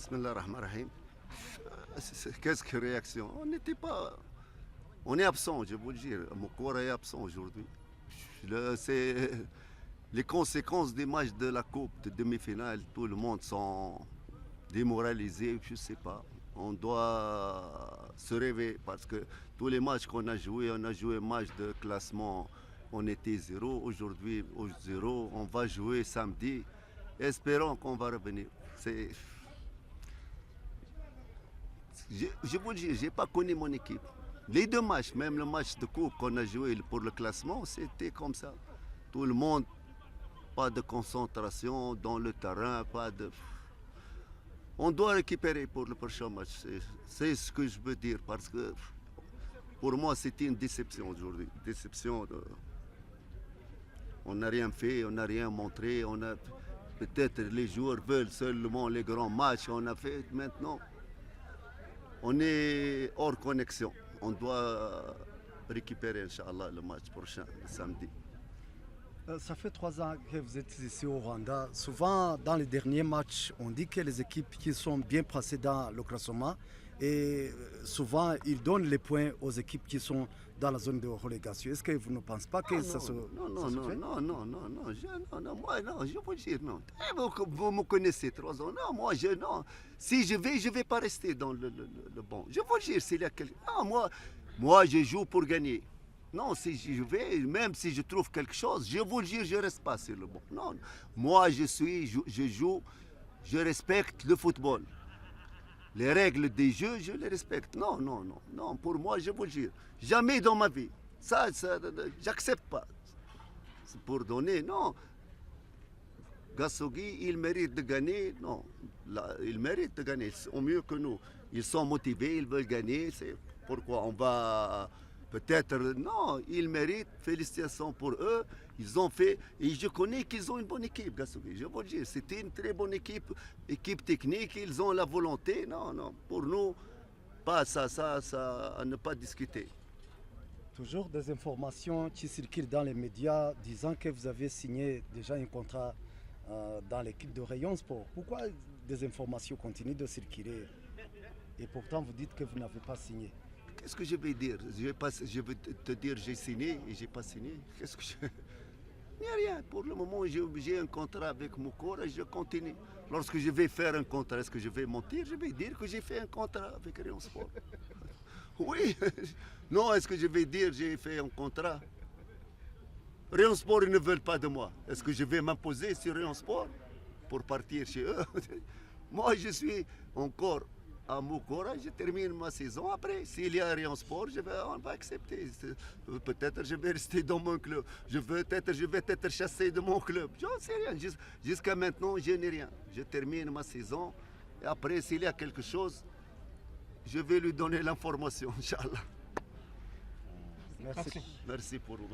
Bismillah ar-Rahman ar-Rahim. Qu'est-ce que réaction? On n'était pas. On est absent, je vous le dis. Mon corps est absent aujourd'hui. C'est les conséquences des matchs de la Coupe, de demi-finale. Tout le monde sont démoralisés, je ne sais pas. On doit se réveiller parce que tous les matchs qu'on a joué match de classement, on était zéro. Aujourd'hui, au zéro, on va jouer samedi. Espérons qu'on va revenir. Je vous le dis, je n'ai pas connu mon équipe. Les deux matchs, même le match de coupe qu'on a joué pour le classement, c'était comme ça. Tout le monde, pas de concentration dans le terrain, pas de... On doit récupérer pour le prochain match. C'est ce que je veux dire parce que pour moi, c'était une déception aujourd'hui. Déception. On n'a rien fait, on n'a rien montré. Peut-être les joueurs veulent seulement les grands matchs. On a fait maintenant. On est hors connexion. On doit récupérer, Inch'Allah, le match prochain, le samedi. Ça fait 3 ans que vous êtes ici au Rwanda. Souvent, dans les derniers matchs, on dit que les équipes qui sont bien placées dans le classement, et souvent, ils donnent les points aux équipes qui sont dans la zone de relégation. Est-ce que vous ne pensez pas que ça se fait? Moi, non, je vous dire, non. Vous me connaissez 3 ans. Non, moi, non. Si je vais pas rester dans le banc. Je vous dire, s'il y a quelqu'un. Non, moi, je joue pour gagner. Non, si je vais, même si je trouve quelque chose, je vous le dis, je ne reste pas sur le banc. Non, moi, je joue, je respecte le football. Les règles des jeux, je les respecte. Non, pour moi, je vous le dis, jamais dans ma vie. Ça j'accepte pas. C'est pour donner, non. Gassogi, il mérite de gagner, non. Il mérite de gagner, au mieux que nous. Ils sont motivés, ils veulent gagner, c'est pourquoi on va... Peut-être, non, ils méritent, félicitations pour eux, ils ont fait, et je connais qu'ils ont une bonne équipe, Gassogi, je vous le dis, c'était une très bonne équipe technique, ils ont la volonté, non, pour nous, pas ça, à ne pas discuter. Toujours des informations qui circulent dans les médias disant que vous avez signé déjà un contrat dans l'équipe de Rayon Sport. Pourquoi des informations continuent de circuler et pourtant vous dites que vous n'avez pas signé? Qu'est-ce que je vais dire? Je vais te dire j'ai signé et j'ai pas signé. Qu'est-ce que je... Il n'y a rien. Pour le moment, j'ai un contrat avec mon corps et je continue. Lorsque je vais faire un contrat, est-ce que je vais mentir? Je vais dire que j'ai fait un contrat avec Rayon Sport. Oui. Non, est-ce que je vais dire j'ai fait un contrat? Rayon Sport, ils ne veulent pas de moi. Est-ce que je vais m'imposer sur Rayon Sport pour partir chez eux? Moi, je suis encore à Moukora, je termine ma saison. Après, s'il y a Rayon Sport, on va accepter. Peut-être je vais rester dans mon club. Je vais être chassé de mon club. Je ne sais rien. Jusqu'à maintenant, je n'ai rien. Je termine ma saison. Et après, s'il y a quelque chose, je vais lui donner l'information, Inch'Allah. Merci. Merci pour vous.